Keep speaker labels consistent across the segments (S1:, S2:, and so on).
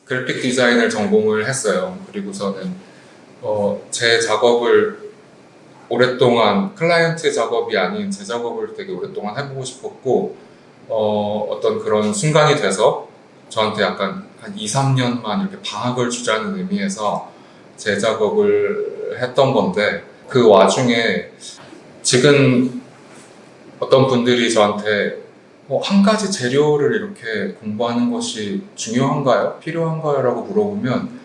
S1: 그래픽 디자인을 전공을 했어요. 그리고서는 제 작업을 오랫동안 클라이언트 작업이 아닌 제 작업을 되게 오랫동안 해보고 싶었고 어떤 그런 순간이 돼서 저한테 약간 한 2, 3년만 이렇게 방학을 주자는 의미에서 제 작업을 했던 건데 그 와중에 지금 어떤 분들이 저한테 한 가지 재료를 이렇게 공부하는 것이 중요한가요? 필요한가요? 라고 물어보면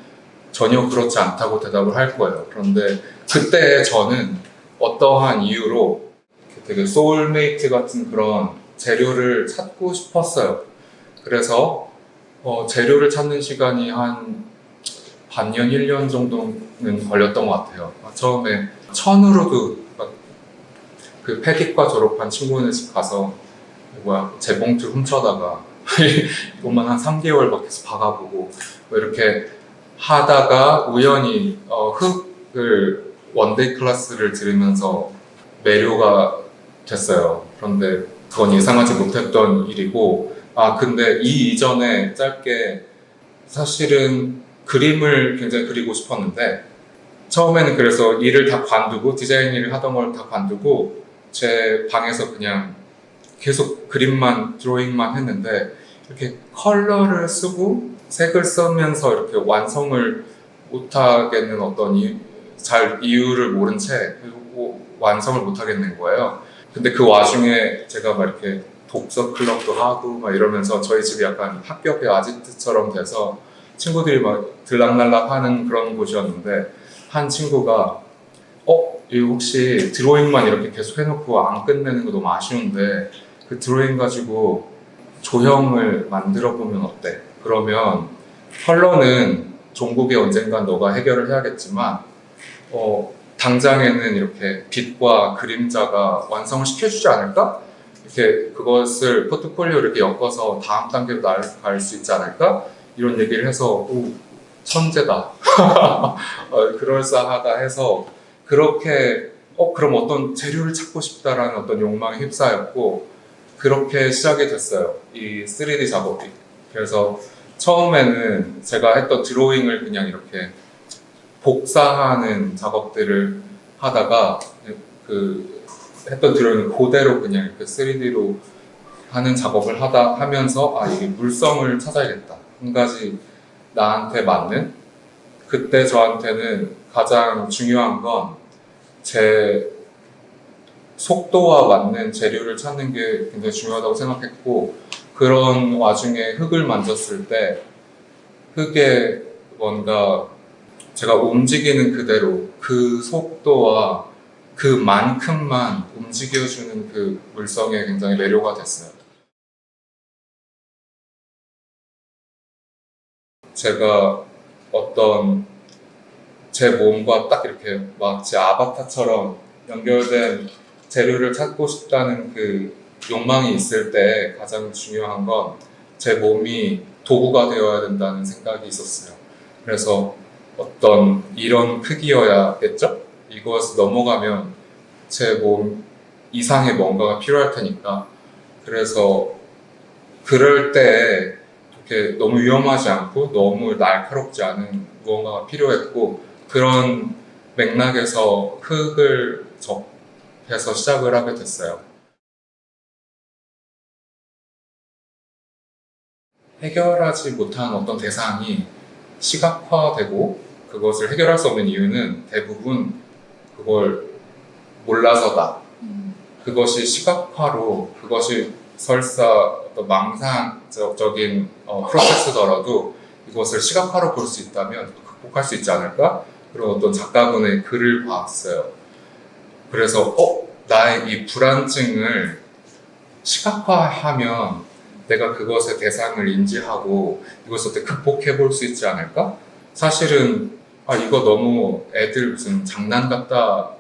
S1: 전혀 그렇지 않다고 대답을 할 거예요. 그런데 그때 저는 어떠한 이유로 되게 소울메이트 같은 그런 재료를 찾고 싶었어요. 그래서 재료를 찾는 시간이 한 반년, 1년 정도는 걸렸던 것 같아요. 처음에 천으로도 그 패디과 졸업한 친구네 집 가서 재봉틀 훔쳐다가 이것만 한 3개월 계속 박아보고 이렇게 하다가 우연히 흙을 원데이 클래스를 들으면서 매료가 됐어요. 그런데 그건 예상하지 못했던 일이고 근데 이 이전에 짧게 사실은 그림을 굉장히 그리고 싶었는데 처음에는 그래서 일을 다 관두고 디자인 일을 하던 걸 다 관두고 제 방에서 그냥 계속 그림만 드로잉만 했는데 이렇게 컬러를 쓰고 색을 쓰면서 이렇게 완성을 못하겠는 어떤 이유를 모른 채 완성을 못하겠는 거예요. 근데 그 와중에 제가 막 이렇게 독서 클럽도 하고 막 이러면서 저희 집이 약간 학교 옆에 아지트처럼 돼서 친구들이 막 들락날락 하는 그런 곳이었는데 한 친구가 이거 혹시 드로잉만 이렇게 계속 해놓고 안 끝내는 거 너무 아쉬운데 그 드로잉 가지고 조형을 만들어 보면 어때? 그러면 컬러는 종국에 언젠간 너가 해결을 해야겠지만 당장에는 이렇게 빛과 그림자가 완성을 시켜주지 않을까? 이렇게 그것을 포트폴리오를 이렇게 엮어서 다음 단계로 나아갈 수 있지 않을까? 이런 얘기를 해서 천재다. 그럴싸하다 해서 그렇게 그럼 어떤 재료를 찾고 싶다라는 어떤 욕망에 휩싸였고 그렇게 시작이 됐어요. 이 3D 작업이. 그래서 처음에는 제가 했던 드로잉을 그냥 이렇게 복사하는 작업들을 하다가 그 했던 드로잉을 그대로 그냥 이렇게 3D로 하는 작업을 하면서 이게 물성을 찾아야겠다. 한 가지 나한테 맞는 그때 저한테는 가장 중요한 건 제 속도와 맞는 재료를 찾는 게 굉장히 중요하다고 생각했고 그런 와중에 흙을 만졌을 때 흙에 뭔가 제가 움직이는 그대로 그 속도와 그만큼만 움직여주는 그 물성에 굉장히 매료가 됐어요. 제가 어떤 제 몸과 딱 이렇게 마치 아바타처럼 연결된 재료를 찾고 싶다는 그 욕망이 있을 때 가장 중요한 건 제 몸이 도구가 되어야 된다는 생각이 있었어요. 그래서 어떤 이런 크기여야겠죠? 이것을 넘어가면 제 몸 이상의 뭔가가 필요할 테니까 그래서 그럴 때 이렇게 너무 위험하지 않고 너무 날카롭지 않은 무언가가 필요했고 그런 맥락에서 흙을 접해서 시작을 하게 됐어요. 해결하지 못한 어떤 대상이 시각화되고 그것을 해결할 수 없는 이유는 대부분 그걸 몰라서다. 그것이 시각화로 그것이 설사 어떤 망상적인 프로세스더라도 이것을 시각화로 볼 수 있다면 극복할 수 있지 않을까? 그런 어떤 작가분의 글을 봤어요. 그래서 나의 이 불안증을 시각화하면 내가 그것의 대상을 인지하고 이것을 어떻게 극복해 볼 수 있지 않을까? 사실은 이거 너무 애들 무슨 장난 같다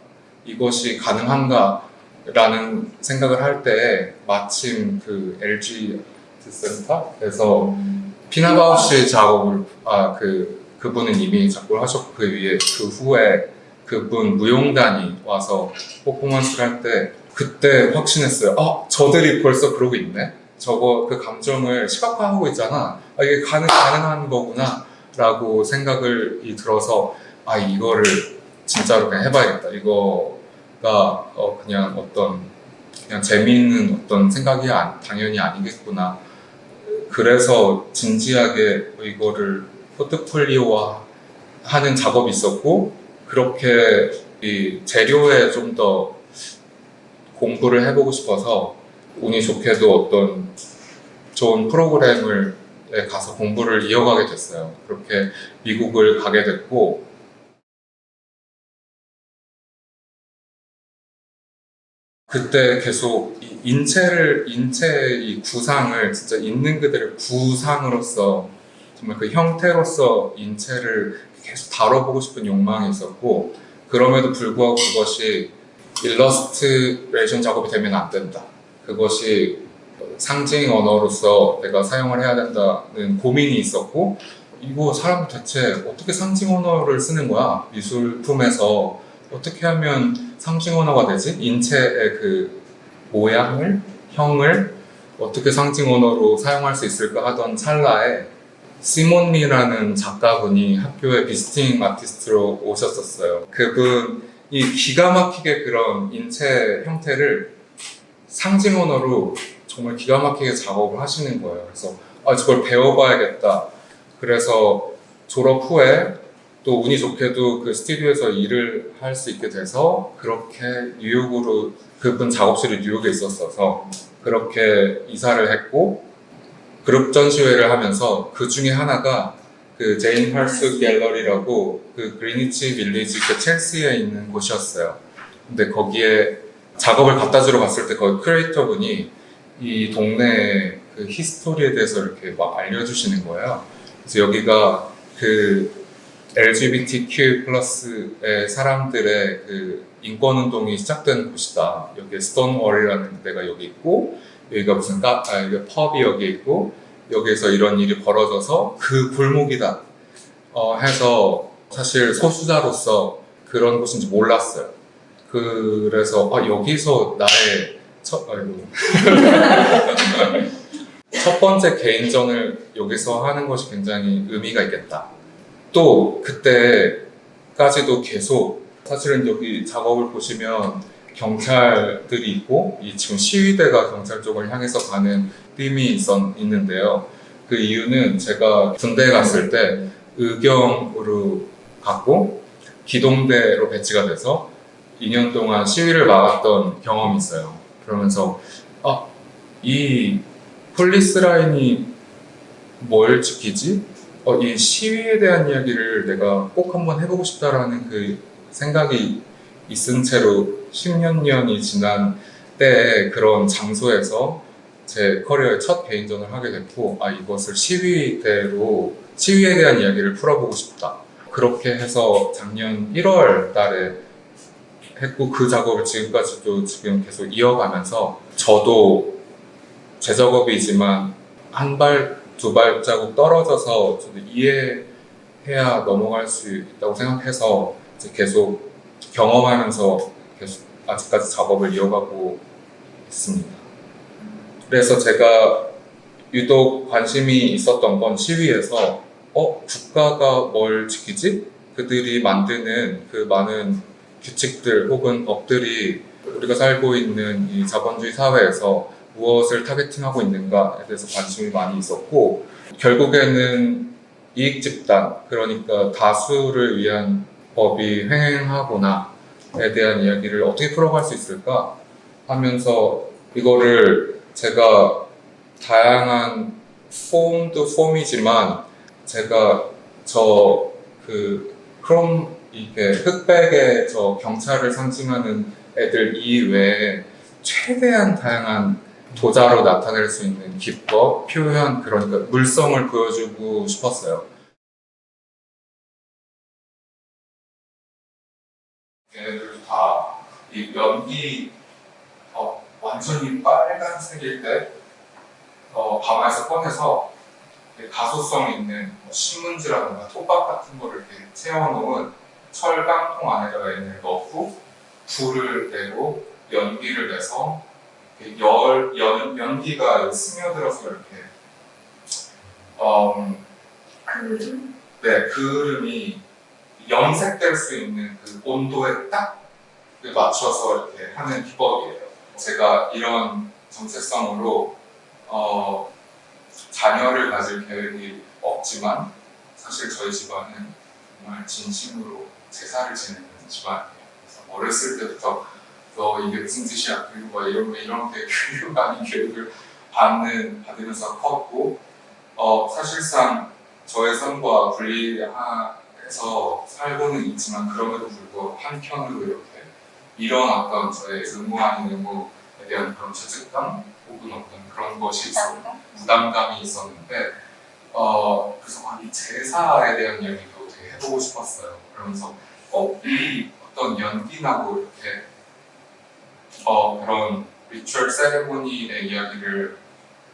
S1: 이것이 가능한가? 라는 생각을 할 때 마침 그 LG 센터에서 피나바우시 작업을 그분은 이미 작곡을 하셨고 그 후에 그분 무용단이 와서 퍼포먼스를 할 때 그때 확신했어요. 저들이 벌써 그러고 있네. 저거 그 감정을 시각화하고 있잖아. 이게 가능한 거구나 라고 생각이 들어서 아 이거를 진짜로 그냥 해봐야겠다. 이거가 그냥 어떤 그냥 재미있는 어떤 생각이 당연히 아니겠구나. 그래서 진지하게 이거를 포트폴리오화 하는 작업이 있었고 그렇게 이 재료에 좀 더 공부를 해보고 싶어서 운이 좋게도 어떤 좋은 프로그램을 가서 공부를 이어가게 됐어요. 그렇게 미국을 가게 됐고 그때 계속 인체의 이 구상을 진짜 있는 그대로 구상으로서 정말 그 형태로서 인체를 계속 다뤄보고 싶은 욕망이 있었고 그럼에도 불구하고 그것이 일러스트레이션 작업이 되면 안 된다. 그것이 상징 언어로서 내가 사용을 해야 된다는 고민이 있었고 이거 사람 대체 어떻게 상징 언어를 쓰는 거야? 미술품에서 어떻게 하면 상징 언어가 되지? 인체의 그 모양을, 형을 어떻게 상징 언어로 사용할 수 있을까 하던 찰나에 시몬리라는 작가분이 학교에 비지팅 아티스트로 오셨었어요. 그분이 기가 막히게 그런 인체 형태를 상징 언어로 정말 기가 막히게 작업을 하시는 거예요. 그래서 아, 저걸 배워봐야겠다. 그래서 졸업 후에 또 운이 좋게도 그 스튜디오에서 일을 할 수 있게 돼서 그렇게 뉴욕으로 그분 작업실이 뉴욕에 있었어서 그렇게 이사를 했고 그룹 전시회를 하면서 그 중에 하나가 그 제인 펄스 갤러리라고 그 그리니치 빌리지 그 첼시에 있는 곳이었어요. 근데 거기에 작업을 갖다 주러 갔을 때 거기 큐레이터 분이 이 동네의 그 히스토리에 대해서 이렇게 막 알려주시는 거예요. 그래서 여기가 그 LGBTQ 플러스의 사람들의 그 인권운동이 시작된 곳이다. 여기에 스톤월이라는 데가 여기 있고, 여기가 무슨 여기 펍이 여기 있고, 여기에서 이런 일이 벌어져서 그 골목이다. 해서 사실 소수자로서 그런 곳인지 몰랐어요. 그래서 여기서 나의 첫 번째 개인전을 여기서 하는 것이 굉장히 의미가 있겠다. 또 그때까지도 계속 사실은 여기 작업을 보시면 경찰들이 있고 이 지금 시위대가 경찰 쪽을 향해서 가는 빔이 있는데요. 그 이유는 제가 군대에 갔을 때 의경으로 갔고 기동대로 배치가 돼서 2년 동안 시위를 막았던 경험이 있어요. 그러면서 이 폴리스 라인이 뭘 지키지? 이 시위에 대한 이야기를 내가 꼭 한번 해보고 싶다라는 그 생각이 있은 채로 10년 년이 지난 때에 그런 장소에서 제 커리어의 첫 개인전을 하게 됐고 이것을 시위에 대한 이야기를 풀어보고 싶다. 그렇게 해서 작년 1월 달에 했고 그 작업을 지금까지도 지금 계속 이어가면서 저도 제 작업이지만 한 발, 두 발자국 떨어져서 저도 이해해야 넘어갈 수 있다고 생각해서 이제 계속 경험하면서 계속 아직까지 작업을 이어가고 있습니다. 그래서 제가 유독 관심이 있었던 건 시위에서 국가가 뭘 지키지? 그들이 만드는 그 많은 규칙들 혹은 법들이 우리가 살고 있는 이 자본주의 사회에서 무엇을 타겟팅하고 있는가에 대해서 관심이 많이 있었고 결국에는 이익 집단, 그러니까 다수를 위한 법이 횡행하거나에 대한 이야기를 어떻게 풀어갈 수 있을까 하면서 이거를 제가 다양한 폼도 폼이지만 제가 이게 흑백의 저 경찰을 상징하는 애들 이외에 최대한 다양한 도자로 나타낼 수 있는 기법, 표현, 그러니까 물성을 보여주고 싶었어요. 얘네들 다 이 연기 완전히 빨간색일 때 가마에서 꺼내서 가소성 있는 신문지라든가 톱밥 같은 거를 이렇게 채워놓은 철깡통 안에다가 얘네를 넣고 불을 내고 연기를 내서 연기가 스며들어서 이렇게 네, 그림이 염색될 수 있는 그 온도에 딱 맞춰서 이렇게 하는 기법이에요. 제가 이런 정체성으로 자녀를 가질 계획이 없지만 사실 저희 집안은 정말 진심으로 제사를 지내는 집안이에요. 그래서 어렸을 때부터 너 이게 무슨 뜻이야? 그리고 뭐 이런 게 교육 아닌 교육을 받으면서 컸고 사실상 저의 삶과 분리해서 살고는 있지만 그럼에도 불구하고 한편으로 이렇게 이런 어떤 저의 의무 아닌 의무에 대한 그런 죄책감 혹은 어떤 그런 것이 부담감이 있었는데 그래서 이 제사에 대한 이야기도 되게 해보고 싶었어요. 그러면서 이 어떤 연기나고 이렇게 그런 리추얼 세레모니의 이야기를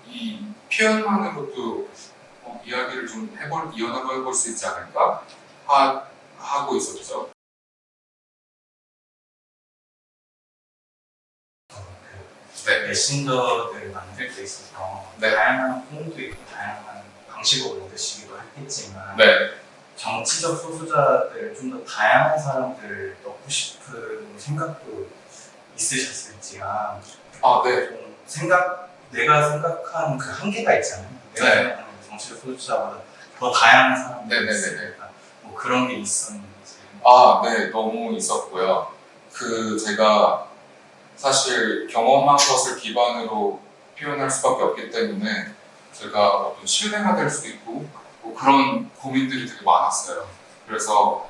S1: 이 표현만으로도 이야기를 좀 이어나가 볼 수 있지 않을까 하고 있었죠.
S2: 네. 메신저들을 만들 때 있어서
S1: 네.
S2: 다양한 홍도 있고 다양한 방식으로 만드시기도 했겠지만
S1: 네.
S2: 정치적 소수자들 좀 더 다양한 사람들을 넣고 싶은 생각도 있으셨을지만
S1: 네.
S2: 좀 내가 생각하는 그 한계가 있잖아요. 내가 생각하는 정치적 소수자보다 더 다양한 사람들이 있으니까 뭐 그런 게 있었는지.
S1: 네, 너무 있었고요. 제가 사실 경험한 것을 기반으로 표현할 수밖에 없기 때문에 제가 어떤 신뢰가 될 수도 있고 뭐 그런 고민들이 되게 많았어요. 그래서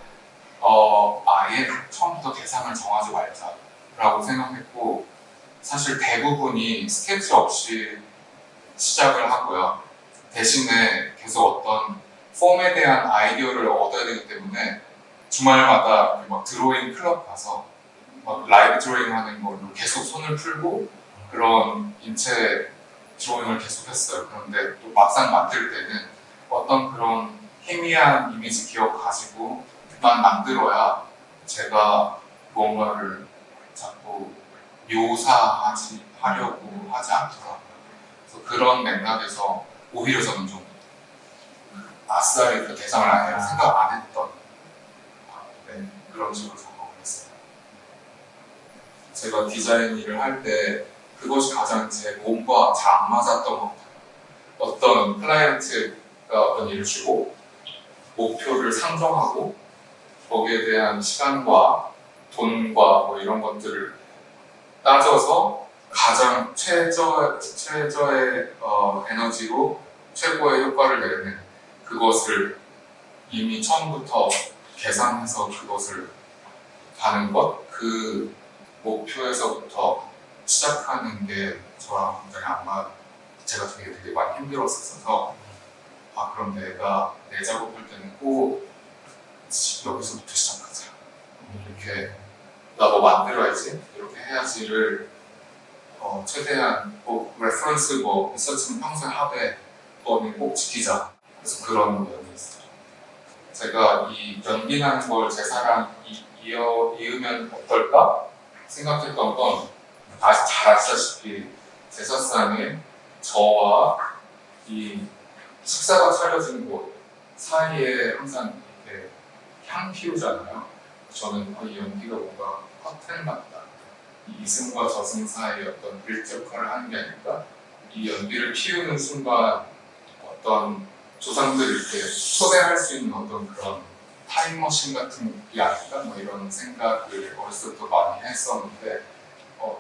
S1: 아예 처음부터 대상을 정하지 말자라고 생각했고 사실 대부분이 스케치 없이 시작을 하고요. 대신에 계속 어떤 폼에 대한 아이디어를 얻어야 되기 때문에 주말마다 막 드로잉 클럽 가서 막 라이브 드로잉 하는 걸로 계속 손을 풀고 그런 인체 드로잉을 계속했어요. 그런데 또 막상 만들 때는 어떤 그런 희미한 이미지 기억 가지고만 만들어야 제가 무언가를 자꾸 하려고 하지 않더라고요. 그래서 그런 맥락에서 오히려 저는 좀 아싸리 그 대상을 아예 생각 안 했던 그런 식으로 작업을 했어요. 제가 디자인 일을 할 때 그것이 가장 제 몸과 잘 안 맞았던 것 같아요. 어떤 클라이언트가 어떤 일을 주고 목표를 상정하고 거기에 대한 시간과 돈과 뭐 이런 것들을 따져서 가장 최저의 에너지로 최고의 효과를 내는 그것을 이미 처음부터 계산해서 그것을 가는 것, 그 목표에서부터 시작하는 게 저랑 굉장히 제가 되게 많이 힘들었었어서 그럼 내가 내 작업할 때는 꼭 여기서부터 시작하자. 이렇게 나 뭐 만들어야지, 이렇게 해야지를 최대한 레퍼런스 리서치는 평소에 하되 범위 꼭 지키자. 그래서 그런 면이 있어요. 제가 이 연기라는 걸 제사랑 이으면 어떨까 생각했던 건 잘 아시다시피 제사상에 저와 이 식사가 차려진 곳 사이에 항상 이렇게 향 피우잖아요. 저는 이 연기가 뭔가 커튼 같다. 이 이승과 저승 사이에 어떤 일적 역할을 하는 게 아닐까? 이 연기를 피우는 순간 어떤 조상들을 이렇게 초대할 수 있는 어떤 그런 타임머신 같은 게 아닐까? 뭐 이런 생각을 어렸을 때부터 많이 했었는데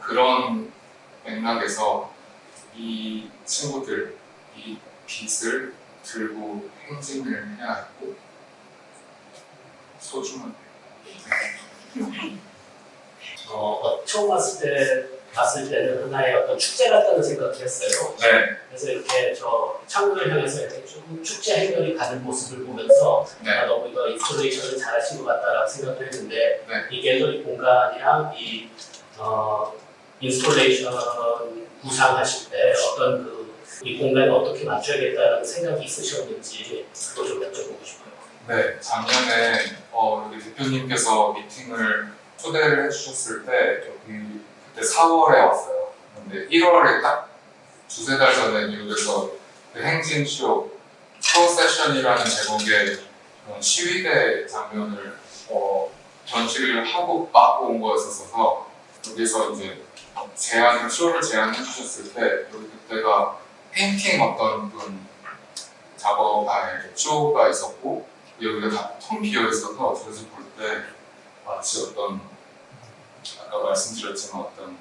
S1: 그런 맥락에서 이 친구들, 이 빛을 들고 행진을 해야 했고 소중한
S3: 처음 봤을 때는 하나의 어떤 축제 같다는 생각을 했어요.
S1: 네.
S3: 그래서 이렇게 저 창문을 향해서 이렇게 좀 축제 행렬이 가는 모습을 보면서 너무 이거 인스톨레이션을 잘하신 것 같다라고 생각을 했는데 이 갤러리 공간이랑 이 인스톨레이션 구상하실 때 어떤 이 공간을 어떻게 맞춰야겠다는 생각이 있으셨는지 또 좀 여쭤보고 싶어요.
S1: 네, 작년에 여기 대표님께서 미팅을 초대를 해주셨을 때 여기 그때 4월에 왔어요. 근데 1월에 딱 두세 달 전에 뉴욕에서 그 행진쇼 프로세션이라는 제목의 그런 시위대 장면을 전시를 하고 막 온 거였어서 여기서 이제 쇼를 제안해 주셨을 때 여기 그때가 페인팅 어떤 분 작업할 쇼가 있었고 여기가 다 텅 비어 있어서 저기서 볼 때 마치 어떤 아까 말씀드렸지만 어떤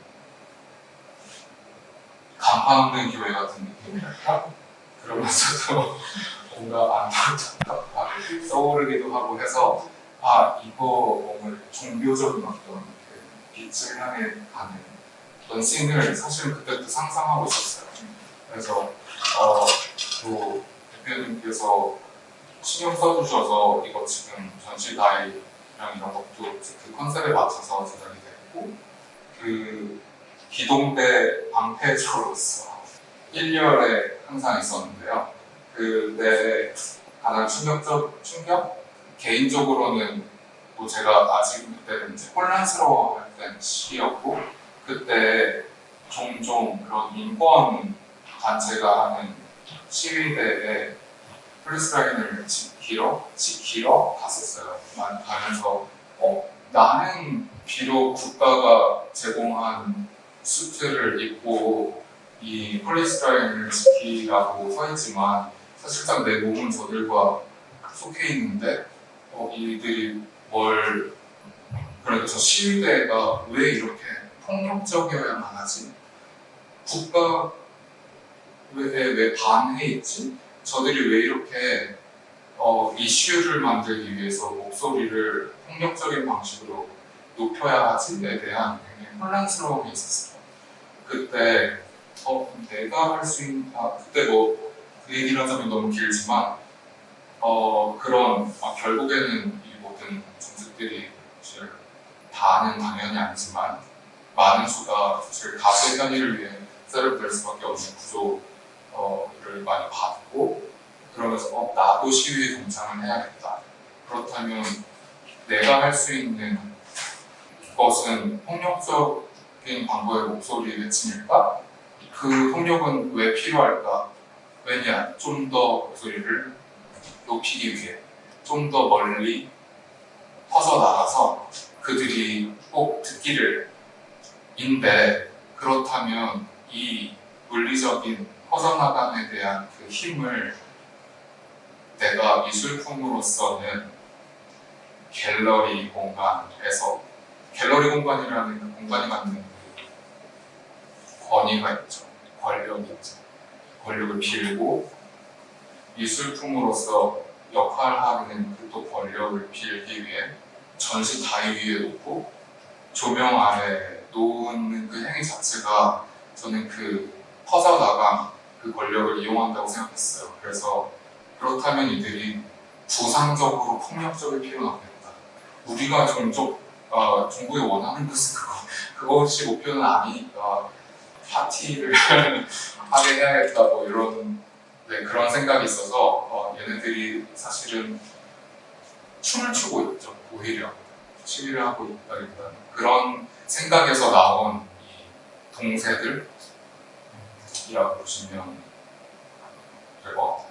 S1: 간판 없는 교회 같은 느낌이랄까? 그러면서도 뭔가 안타깝다 떠오르기도 하고 해서 이거 뭔가 종교적인 어떤 그 빛을 향해 가는 그런 씬을 사실 그때부터 상상하고 있었어요. 그래서 또 대표님께서 신경 써주셔서 이거 지금 전시 다이랑 이런 것도 그 컨셉에 맞춰서 제작이 됐고 그 기동대 방패저로서 1열에 항상 있었는데요. 그때 가장 충격? 개인적으로는 뭐 제가 아직 그때는 이제 혼란스러워할 땐 시기였고 그때 종종 그런 인권 단체가 하는 시위대에 폴리스라인을 지키러 갔었어요. 가면서 나는 비록 국가가 제공한 수트를 입고 이 폴리스라인을 지키라고 서 있지만 사실상 내 몸은 저들과 속해 있는데 이들이 그러니까 저 시위대가 왜 이렇게 폭력적이어야만 하지? 국가에 왜 반해 있지? 저들이 왜 이렇게 이슈를 만들기 위해서 목소리를 폭력적인 방식으로 높여야 하지에 대한 굉장히 혼란스러움이 있었어요. 그때 내가 할 수 있는 그때 뭐 그 얘기를 하자면 너무 길지만 결국에는 이 모든 종족들이 사실 다는 당연히 아니지만 많은 수가 사실 다수의 편의를 위해 셋업될 수밖에 없는 구조를 많이 받고 그러면서 나도 시위에 동참을 해야겠다. 그렇다면 내가 할 수 있는 것은 폭력적인 방법의 목소리 외침일까? 그 폭력은 왜 필요할까? 왜냐? 좀 더 목소리를 높이기 위해 좀 더 멀리 퍼져나가서 그들이 꼭 듣기를 인데 그렇다면 이 물리적인 퍼져나감에 대한 그 힘을 내가 미술품으로서는 갤러리 공간에서 갤러리 공간이라는 그 공간이 갖는 권위가 있죠. 권력이 있죠. 권력을 빌고 미술품으로서 역할하는 그 또 권력을 빌기 위해 전시 다이 위에 놓고 조명 아래 놓는 그 행위 자체가 저는 그 퍼져나간 그 권력을 이용한다고 생각했어요. 그래서 그렇다면 이들이 부상적으로 폭력적일 필요는 없겠다. 우리가 종국이 원하는 것은 그것이 목표는 아니니까 파티를 하게 해야겠다 뭐 이런 그런 생각이 있어서 얘네들이 사실은 춤을 추고 있죠. 오히려 시위를 하고 있다기보다는 그런 생각에서 나온 이 동세들이라고 보시면 될 것 같아요.